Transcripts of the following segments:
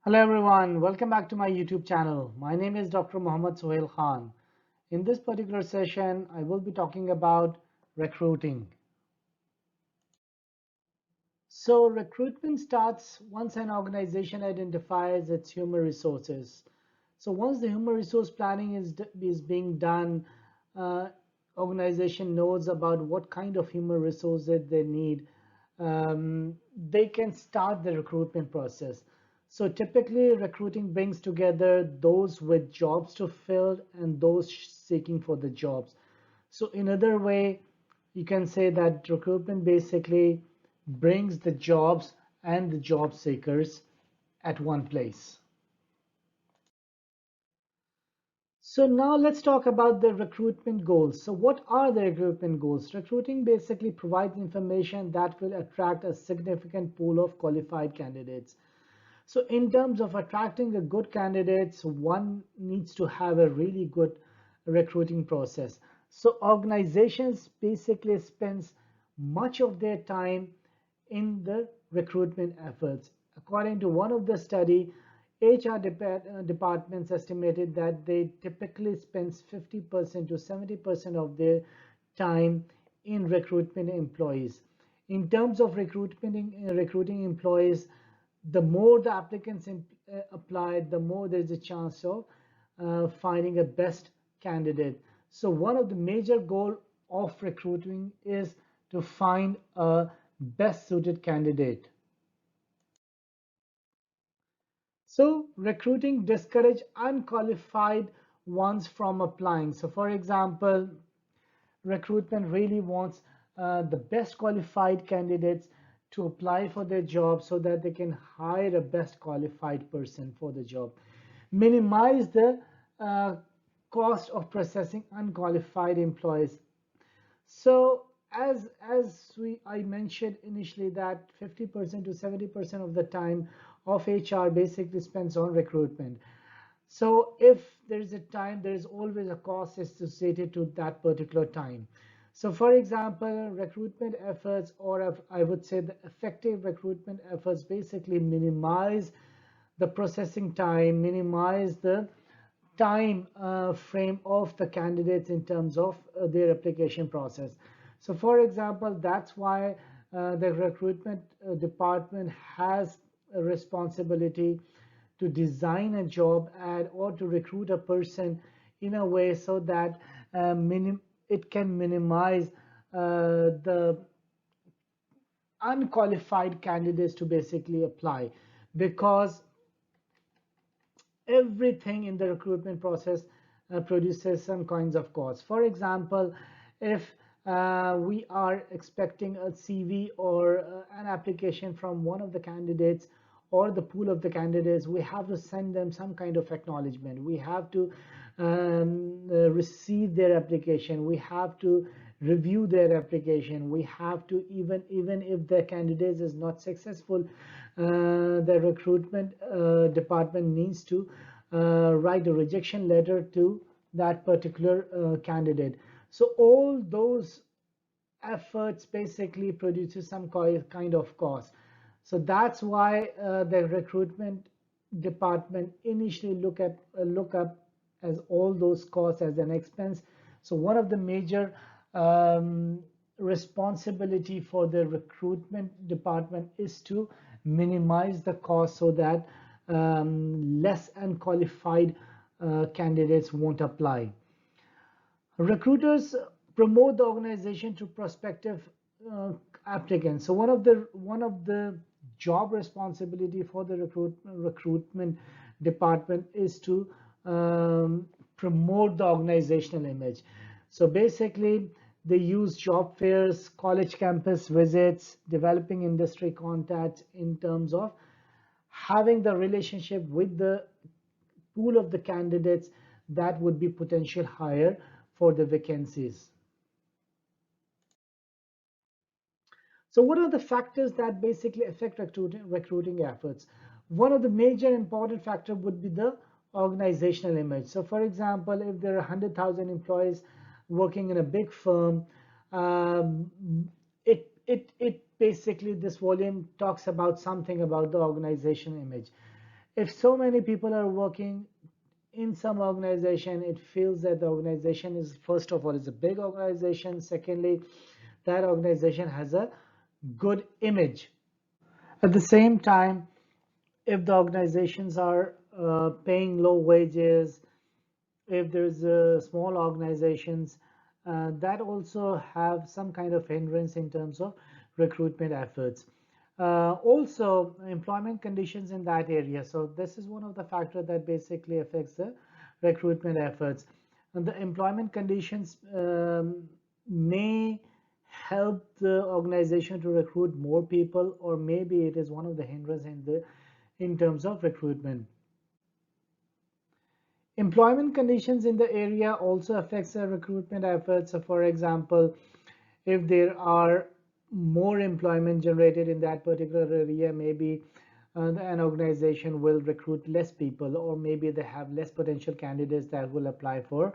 Hello everyone, welcome back to my YouTube channel. My name is Dr. Mohammad Sohail Khan. In this particular session, I will be talking about recruiting. So recruitment starts once an organization identifies its human resources. So once the human resource planning is being done, uh, organization knows about what kind of human resources they need. They can start the recruitment process. So typically recruiting brings together those with jobs to fill and those seeking for the jobs. So in other way, you can say that recruitment basically brings the jobs and the job seekers at one place. So now let's talk about the recruitment goals. So what are the recruitment goals? Recruiting basically provides information that will attract a significant pool of qualified candidates. So in terms of attracting the good candidates, one needs to have a really good recruiting process. So organizations basically spends much of their time in the recruitment efforts. According to one of the study, departments estimated that they typically spends 50% to 70% of their time in recruitment employees. In terms of recruiting employees, the more the applicants apply, the more there's a chance of finding a best candidate. So one of the major goal of recruiting is to find a best suited candidate. So recruiting discourage unqualified ones from applying. So for example, recruitment really wants the best qualified candidates to apply for their job so that they can hire a best qualified person for the job. Minimize the cost of processing unqualified employees. So I mentioned initially that 50% to 70% of the time of HR basically spends on recruitment. So if there is a time, there is always a cost associated to that particular time. So for example, recruitment efforts, or I would say the effective recruitment efforts basically minimize the processing time, minimize the time frame of the candidates in terms of their application process. So for example, that's why the recruitment department has a responsibility to design a job ad or to recruit a person in a way so that it can minimize the unqualified candidates to basically apply, because everything in the recruitment process produces some kinds of costs. For example, if we are expecting a CV or an application from one of the candidates or the pool of the candidates, we have to send them some kind of acknowledgement. We have to receive their application. We have to review their application. We have to, even if the candidate is not successful, the recruitment department needs to write a rejection letter to that particular candidate. So all those efforts basically produces some kind of cost. So that's why the recruitment department initially look up as all those costs as an expense. So one of the major responsibility for the recruitment department is to minimize the cost so that less unqualified candidates won't apply. Recruiters promote the organization to prospective applicants. So one of the job responsibility for the recruitment department is to promote the organizational image. So basically, they use job fairs, college campus visits, developing industry contacts in terms of having the relationship with the pool of the candidates that would be potential hire for the vacancies. So what are the factors that basically affect recruiting efforts? One of the major important factor would be the organizational image. So for example, if there are 100,000 employees working in a big firm, um, it basically, this volume talks about something about the organization image. If so many people are working in some organization, it feels that the organization is, first of all, is a big organization. Secondly, that organization has a good image. At the same time, if the organizations are paying low wages, if there's small organizations, that also have some kind of hindrance in terms of recruitment efforts. Also, employment conditions in that area. So this is one of the factors that basically affects the recruitment efforts. And the employment conditions may help the organization to recruit more people, or maybe it is one of the hindrance in terms of recruitment. Employment conditions in the area also affects the recruitment efforts. So for example, if there are more employment generated in that particular area, maybe an organization will recruit less people, or maybe they have less potential candidates that will apply for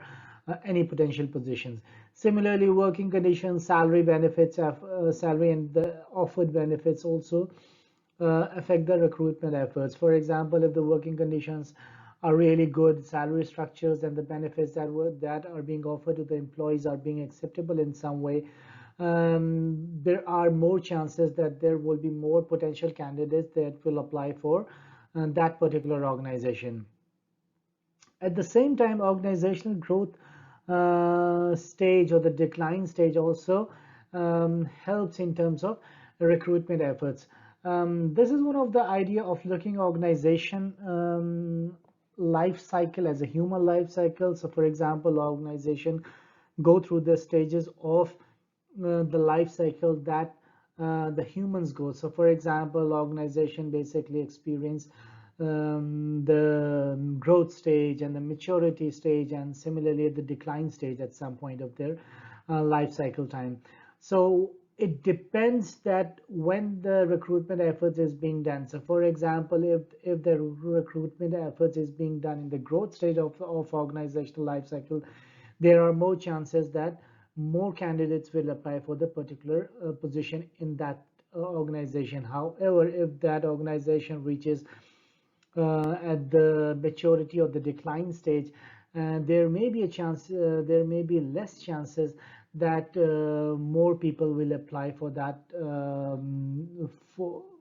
any potential positions. Similarly, working conditions, salary benefits, salary and the offered benefits also affect the recruitment efforts. For example, if the working conditions are really good, salary structures and the benefits that are being offered to the employees are being acceptable in some way, there are more chances that there will be more potential candidates that will apply for that particular organization. At the same time, organizational growth stage or the decline stage also helps in terms of recruitment efforts. This is one of the idea of looking organization life cycle as a human life cycle. So for example, organization go through the stages of the life cycle that the humans go. So for example, organization basically experience the growth stage and the maturity stage, and similarly the decline stage at some point of their life cycle time. So it depends that when the recruitment efforts is being done. So for example, if the recruitment efforts is being done in the growth stage of organizational life cycle, there are more chances that more candidates will apply for the particular position in that organization. However, if that organization reaches at the maturity or the decline stage, there may be a chance, there may be less chances that more people will apply for that,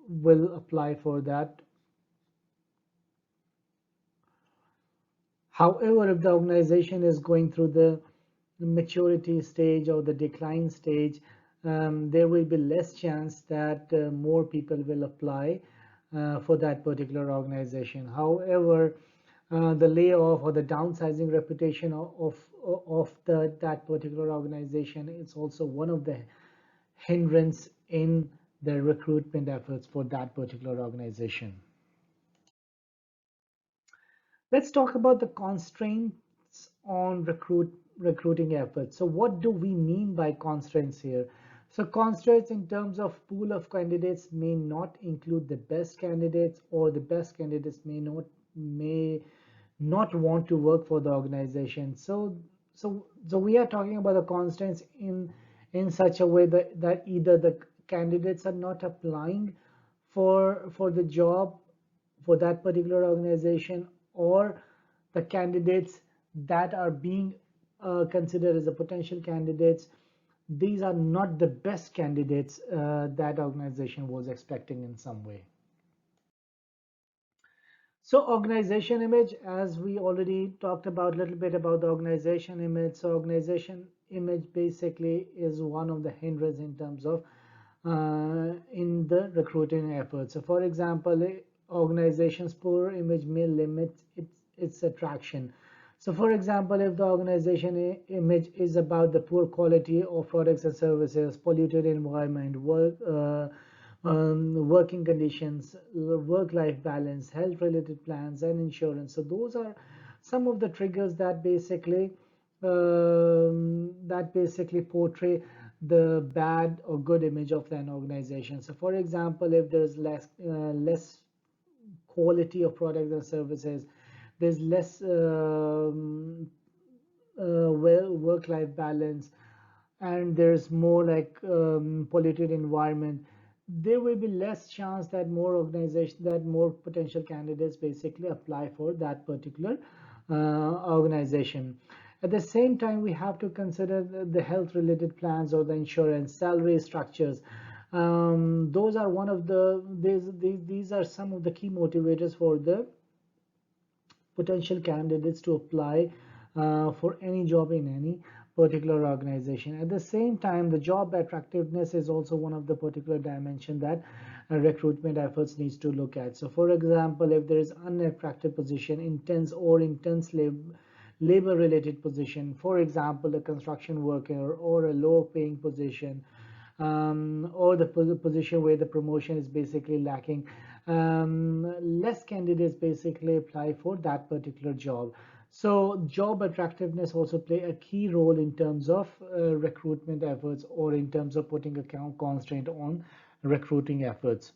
will apply for that. However, if the organization is going through the maturity stage or the decline stage, there will be less chance that more people will apply for that particular organization. However, the layoff or the downsizing reputation of that particular organization is also one of the hindrance in the recruitment efforts for that particular organization. Let's talk about the constraints on recruiting efforts. So what do we mean by constraints here? So constraints in terms of pool of candidates may not include the best candidates, or the best candidates may not want to work for the organization. So we are talking about the constraints in such a way that either the candidates are not applying for the job for that particular organization, or the candidates that are being considered as a potential candidates, these are not the best candidates that organization was expecting in some way. So organization image, as we already talked about a little bit about the organization image. So organization image basically is one of the hindrance in terms of in the recruiting efforts. So for example, organization's poor image may limit its attraction. So for example, if the organization image is about the poor quality of products and services, polluted environment, working conditions, work-life balance, health-related plans, and insurance. So those are some of the triggers that basically portray the bad or good image of an organization. So for example, if there's less quality of products and services, there's less work-life balance, and there's more like polluted environment, there will be less chance that more potential candidates basically apply for that particular organization. At the same time, we have to consider the health related plans or the insurance, salary structures. Those are one of these are some of the key motivators for the potential candidates to apply for any job in any particular organization. At the same time, the job attractiveness is also one of the particular dimension that recruitment efforts needs to look at. So for example, if there is unattractive position, intense labor related position, for example, a construction worker or a low paying position, or the position where the promotion is basically lacking, less candidates basically apply for that particular job. So job attractiveness also play a key role in terms of recruitment efforts, or in terms of putting a constraint on recruiting efforts.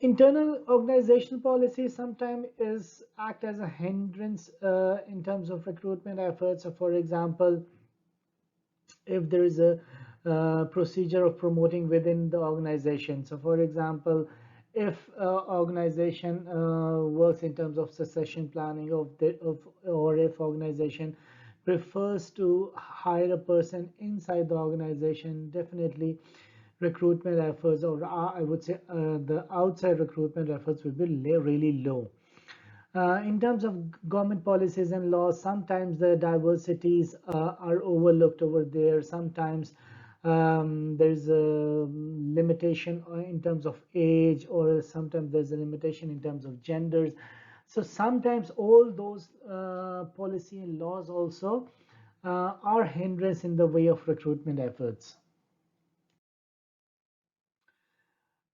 Internal organizational policy sometimes is act as a hindrance in terms of recruitment efforts. So for example, if there is a procedure of promoting within the organization. So for example, if organization works in terms of succession planning or if organization prefers to hire a person inside the organization, definitely recruitment efforts, or I would say the outside recruitment efforts will be really low. In terms of government policies and laws, sometimes the diversities are overlooked over there. Sometimes there's a limitation in terms of age, or sometimes there's a limitation in terms of genders. So sometimes all those policy and laws also are hindrance in the way of recruitment efforts.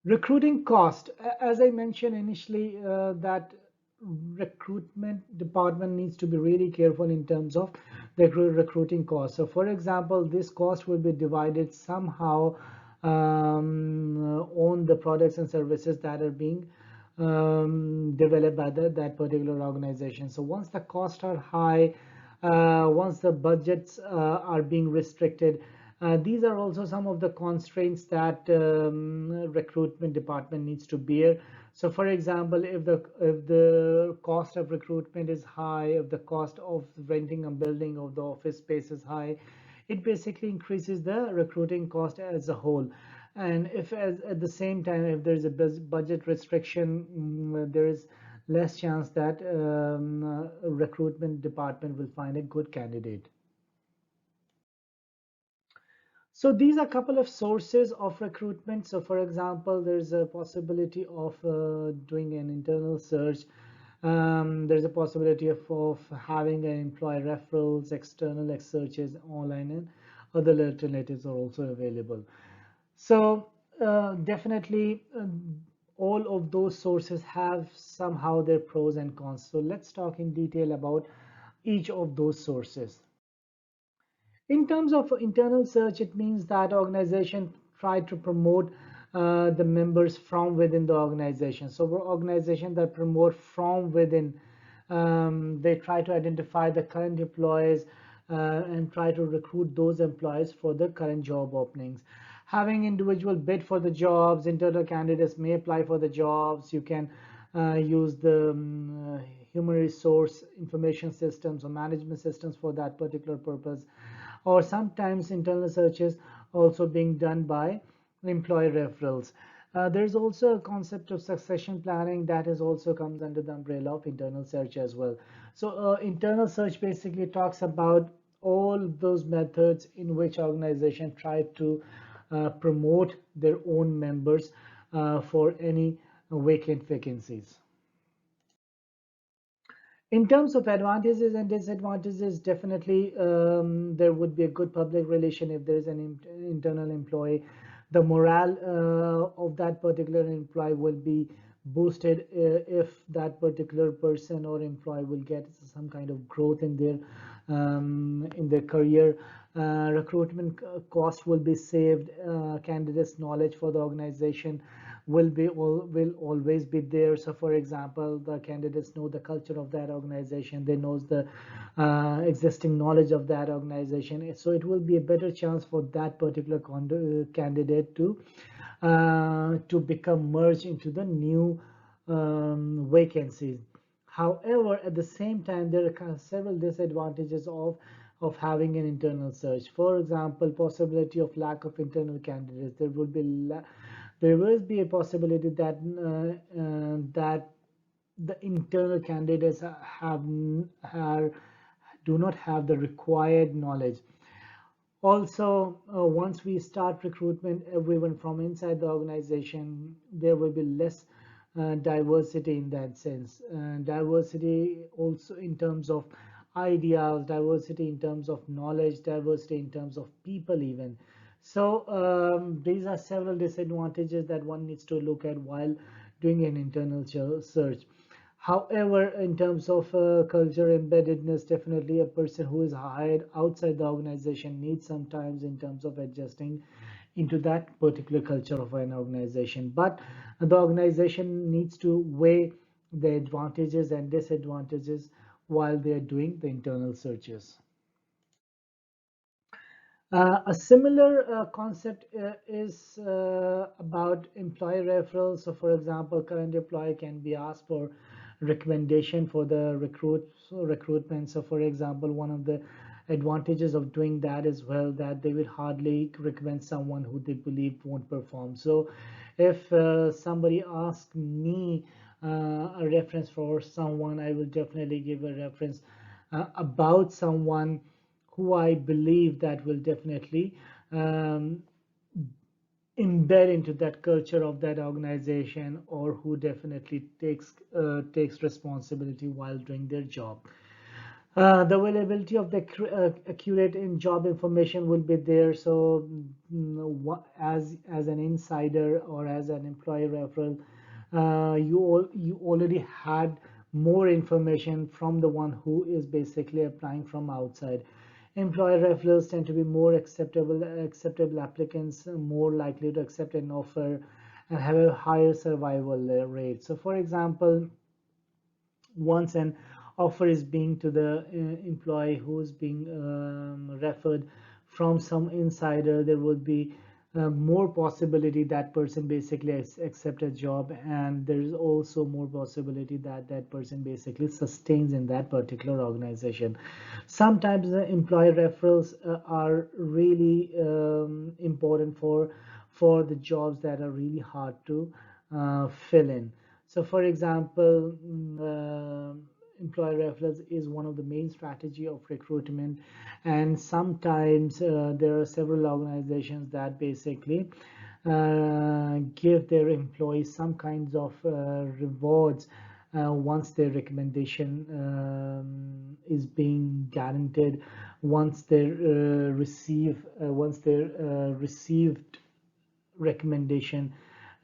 Recruiting cost, as I mentioned initially, that recruitment department needs to be really careful in terms of the recruiting cost. So for example, this cost will be divided somehow on the products and services that are being developed by that particular organization. So once the costs are high, once the budgets are being restricted, these are also some of the constraints that recruitment department needs to bear. So for example, if the cost of recruitment is high, if the cost of renting a building or the office space is high, it basically increases the recruiting cost as a whole. And if at the same time, if there is a budget restriction, there is less chance that recruitment department will find a good candidate. So these are a couple of sources of recruitment. So for example, there's a possibility of doing an internal search. There's a possibility of having an employee referrals, external searches online, and other alternatives are also available. So definitely all of those sources have somehow their pros and cons. So let's talk in detail about each of those sources. In terms of internal search, it means that organization try to promote the members from within the organization. So for organization that promote from within, they try to identify the current employees and try to recruit those employees for the current job openings. Having individual bid for the jobs, internal candidates may apply for the jobs. You can use the human resource information systems or management systems for that particular purpose, or sometimes internal searches also being done by employee referrals. There's also a concept of succession planning that is also comes under the umbrella of internal search as well. So internal search basically talks about all those methods in which organization try to promote their own members for any vacant vacancies. In terms of advantages and disadvantages, definitely there would be a good public relation if there is an internal employee. The morale of that particular employee will be boosted if that particular person or employee will get some kind of growth in their career. Recruitment cost will be saved. Candidates' knowledge for the organization will always be there. So for example, the candidates know the culture of that organization, they knows the existing knowledge of that organization, so it will be a better chance for that particular candidate to become merged into the new vacancies. However, at the same time, there are several disadvantages of having an internal search. For example, possibility of lack of internal candidates. There will be a possibility that that the internal candidates have do not have the required knowledge. Also, once we start recruitment, everyone from inside the organization, there will be less diversity in that sense. Diversity also in terms of ideas, diversity in terms of knowledge, diversity in terms of people even. So these are several disadvantages that one needs to look at while doing an internal search. However, in terms of culture embeddedness, definitely a person who is hired outside the organization needs some time in terms of adjusting into that particular culture of an organization. But the organization needs to weigh the advantages and disadvantages while they are doing the internal searches. A similar concept is about employee referrals. So, for example, current employee can be asked for recommendation for the recruitment. So, for example, one of the advantages of doing that as well, that they will hardly recommend someone who they believe won't perform. So, if somebody asks me a reference for someone, I will definitely give a reference about someone who I believe that will definitely um, embed into that culture of that organization, or who definitely takes responsibility while doing their job. The availability of the accurate in job information will be there. So, as an insider or as an employee referral, you already had more information from the one who is basically applying from outside. Employer referrals tend to be more acceptable applicants, more likely to accept an offer and have a higher survival rate. So, for example, once an offer is being to the employee who's being referred from some insider, there would be more possibility that person basically accept a job, and there is also more possibility that that person basically sustains in that particular organization. Sometimes the employee referrals are really important for the jobs that are really hard to fill in. So, for example, employer referrals is one of the main strategy of recruitment, and sometimes there are several organizations that basically give their employees some kinds of rewards once their recommendation is being guaranteed, once they received recommendation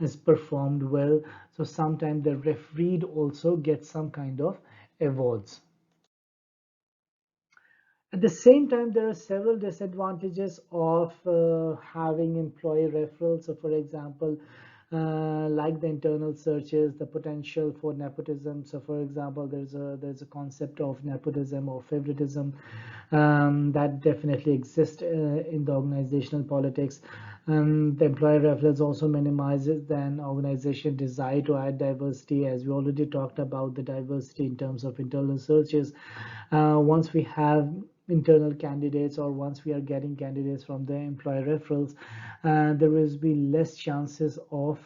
is performed well. So sometimes the referee also gets some kind of awards. At the same time, there are several disadvantages of having employee referrals. So, for example, like the internal searches, the potential for nepotism. So, for example, there's a concept of nepotism or favoritism that definitely exists in the organizational politics. The employer referrals also minimizes the organization desire to add diversity, as we already talked about the diversity in terms of internal searches. Once we have internal candidates, or once we are getting candidates from the employer referrals, there will be less chances of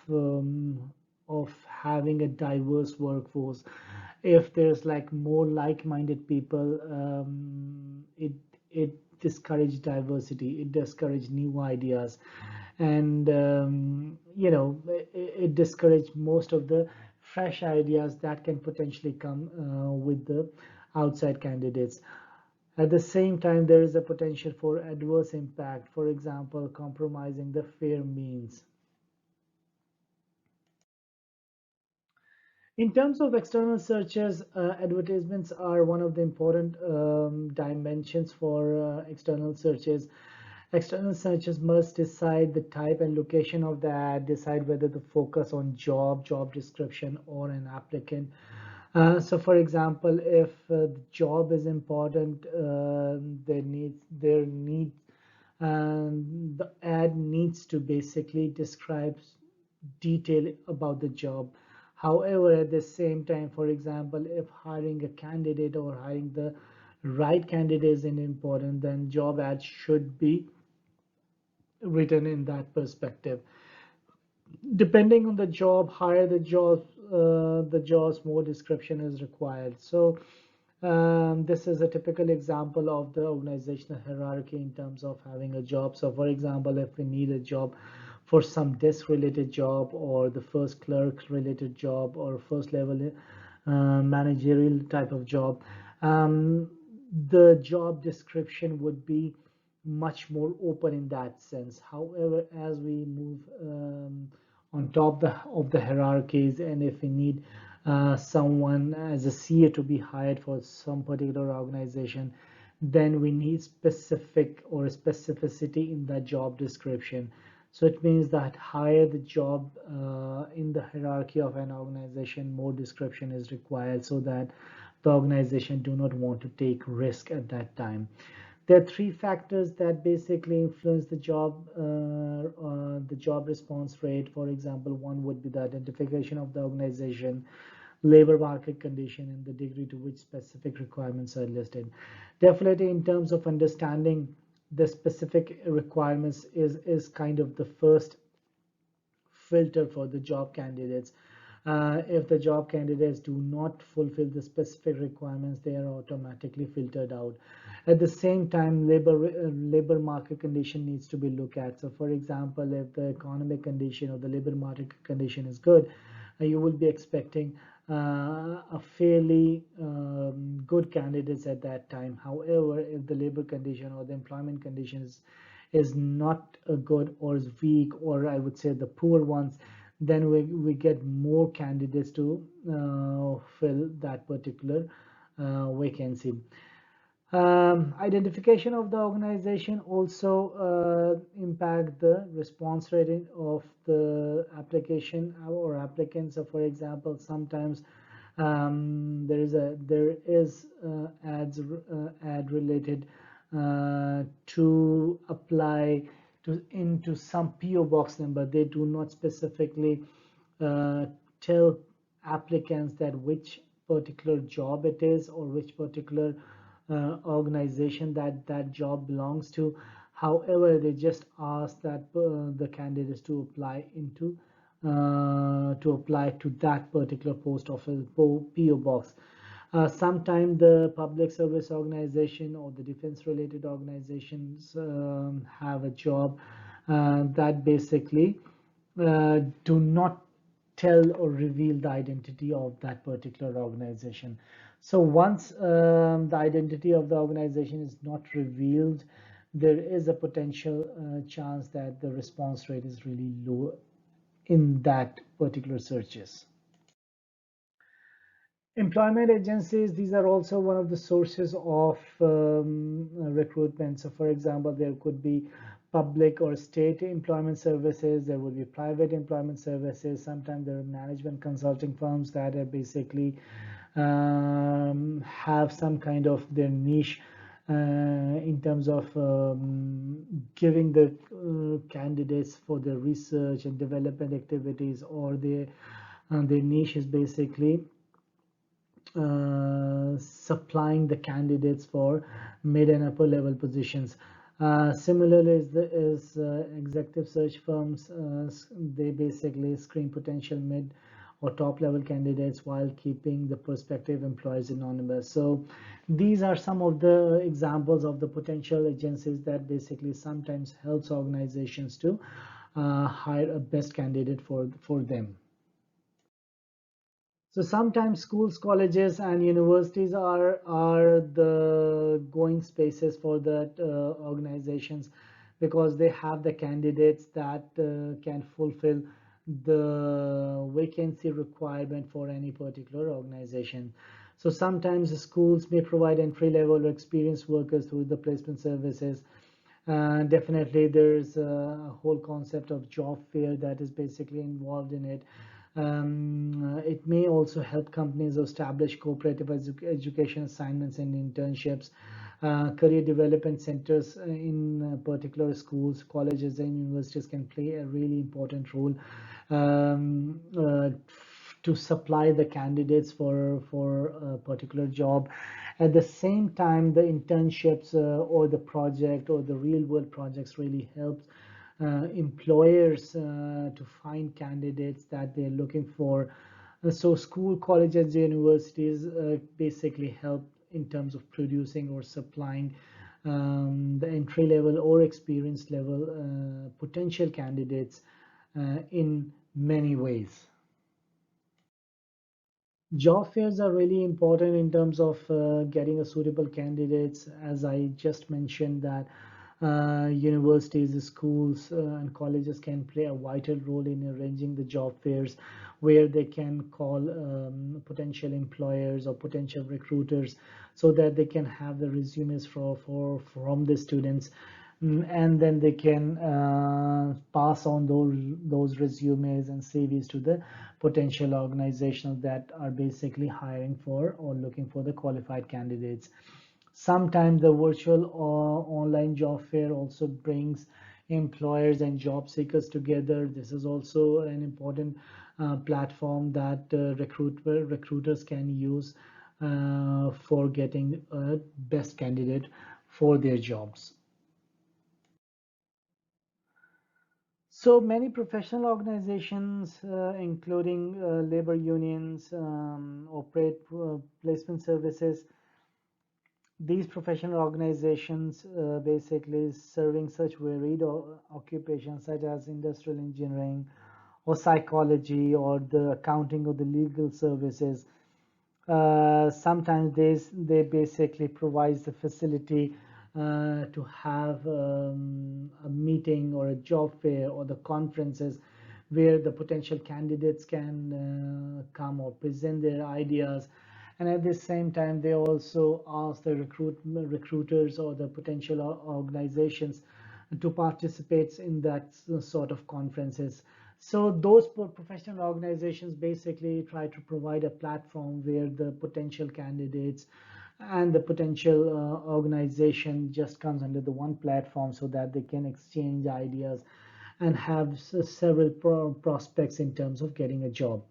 having a diverse workforce. If there's like more like-minded people, it discourage diversity, it discourage new ideas, and it discourage most of the fresh ideas that can potentially come with the outside candidates. At the same time, there is a potential for adverse impact, for example, compromising the fair means. In terms of external searches, advertisements are one of the important dimensions for external searches. External searches must decide the type and location of the ad, decide whether to focus on job description, or an applicant. So, for example, if the job is important, there need the ad needs to basically describe detail about the job. However, at the same time, for example, if hiring a candidate or hiring the right candidate is important, then job ads should be written in that perspective. Depending on the job, higher the jobs, more description is required. So this is a typical example of the organizational hierarchy in terms of having a job. So for example, if we need a job for some desk related job, or the first clerk related job, or first level managerial type of job, the job description would be much more open in that sense. However, as we move on top of the hierarchies, and if we need someone as a CA to be hired for some particular organization, then we need specific or specificity in the job description. So it means that higher the job in the hierarchy of an organization, more description is required, so that the organization do not want to take risk at that time. There are three factors that basically influence the job response rate. For example, one would be the identification of the organization, labor market condition, and the degree to which specific requirements are listed. Definitely, in terms of understanding the specific requirements is kind of the first filter for the job candidates. If the job candidates do not fulfill the specific requirements, they are automatically filtered out. At the same time, labor market condition needs to be looked at. So, for example, if the economic condition or the labor market condition is good, you will be expecting a fairly good candidates at that time. However, if the labor condition or the employment conditions is not good, or is weak, or I would say the poor ones, then we get more candidates to fill that particular vacancy. Identification of the organization also impact the response rating of the application or applicants. So for example, sometimes there is ad related to apply into some PO box number. They do not specifically tell applicants that which particular job it is, or which particular organization that job belongs to. However, they just ask that the candidates to apply to that particular post office PO box. Sometimes the public service organization or the defense related organizations have a job that basically do not tell or reveal the identity of that particular organization. So once the identity of the organization is not revealed, there is a potential chance that the response rate is really low in that particular searches. Employment agencies, these are also one of the sources of recruitment. So for example, there could be public or state employment services, there would be private employment services, sometimes there are management consulting firms that are basically have some kind of their niche in terms of giving the candidates for their research and development activities, or their niche is basically supplying the candidates for mid and upper level positions. Similarly, is executive search firms. They basically screen potential mid or top level candidates while keeping the prospective employees anonymous. So these are some of the examples of the potential agencies that basically sometimes helps organizations to hire a best candidate for them. So sometimes schools, colleges, and universities are the going spaces for that organizations, because they have the candidates that can fulfill the vacancy requirement for any particular organization. So sometimes the schools may provide entry level or experienced workers through the placement services. Definitely, there's a whole concept of job fair that is basically involved in it. It may also help companies establish cooperative education assignments and internships. Career development centers in particular schools, colleges, and universities can play a really important role to supply the candidates for a particular job. At the same time, the internships or the project or the real world projects really helps employers to find candidates that they're looking for. So school, colleges, universities basically help in terms of producing or supplying the entry level or experience level potential candidates in many ways. Job fairs are really important in terms of getting a suitable candidates. As I just mentioned that universities, schools, and colleges can play a vital role in arranging the job fairs where they can call potential employers or potential recruiters so that they can have the resumes from the students. And then they can pass on those resumes and CVs to the potential organizations that are basically hiring for or looking for the qualified candidates. Sometimes the virtual or online job fair also brings employers and job seekers together. This is also an important platform that recruiters can use for getting a best candidate for their jobs. So many professional organizations, including labor unions, operate placement services. These professional organizations basically serving such varied occupations such as industrial engineering or psychology or the accounting or the legal services. Sometimes they basically provides the facility to have a meeting or a job fair or the conferences where the potential candidates can come or present their ideas, and at the same time they also ask the recruiters or the potential organizations to participate in that sort of conferences. So those professional organizations basically try to provide a platform where the potential candidates and the potential organization just comes under the one platform so that they can exchange ideas and have several prospects in terms of getting a job.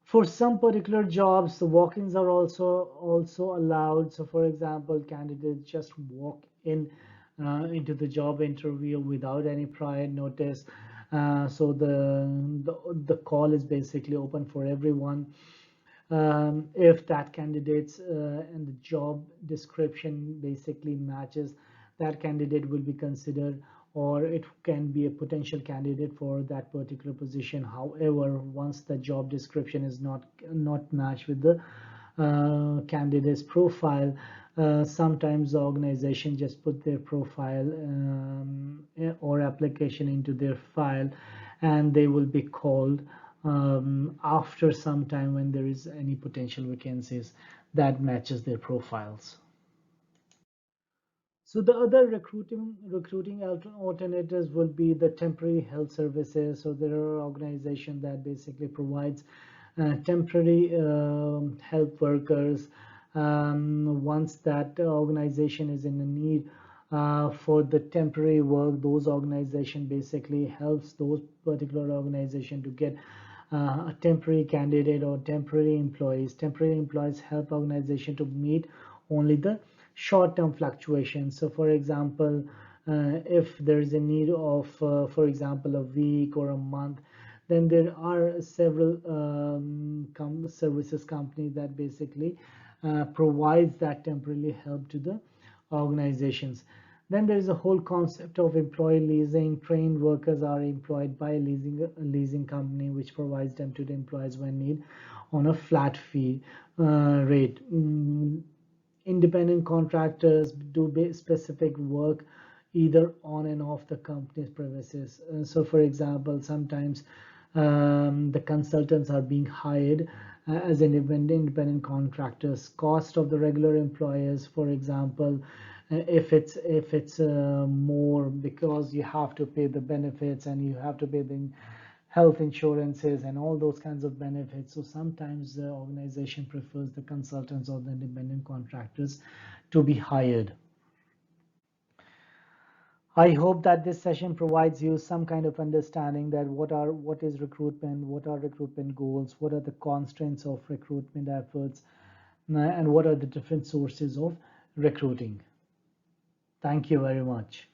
For some particular jobs, the walk-ins are also allowed. So, for example, candidates just walk in into the job interview without any prior notice. So the call is basically open for everyone. If that candidate's and the job description basically matches, that candidate will be considered, or it can be a potential candidate for that particular position. However, once the job description is not matched with the candidate's profile, sometimes the organization just put their profile or application into their file, and they will be called after some time when there is any potential vacancies that matches their profiles. So the other recruiting alternatives will be the temporary health services. So there are organizations that basically provides temporary health workers. Once that organization is in a need for the temporary work, those organization basically helps those particular organization to get a temporary candidate or temporary employees. Temporary employees help organization to meet only the short-term fluctuations. So, for example, if there is a need of, for example, a week or a month, then there are several services companies that basically provides that temporary help to the organizations. Then there is a whole concept of employee leasing. Trained workers are employed by a leasing company, which provides them to the employees when need on a flat fee rate. Independent contractors do specific work either on and off the company's premises. So, for example, sometimes the consultants are being hired as independent contractors. Cost of the regular employers, for example, if it's more, because you have to pay the benefits and you have to pay the health insurances and all those kinds of benefits. So sometimes the organization prefers the consultants or the independent contractors to be hired. I hope that this session provides you some kind of understanding that what is recruitment, what are recruitment goals, what are the constraints of recruitment efforts, and what are the different sources of recruiting. Thank you very much.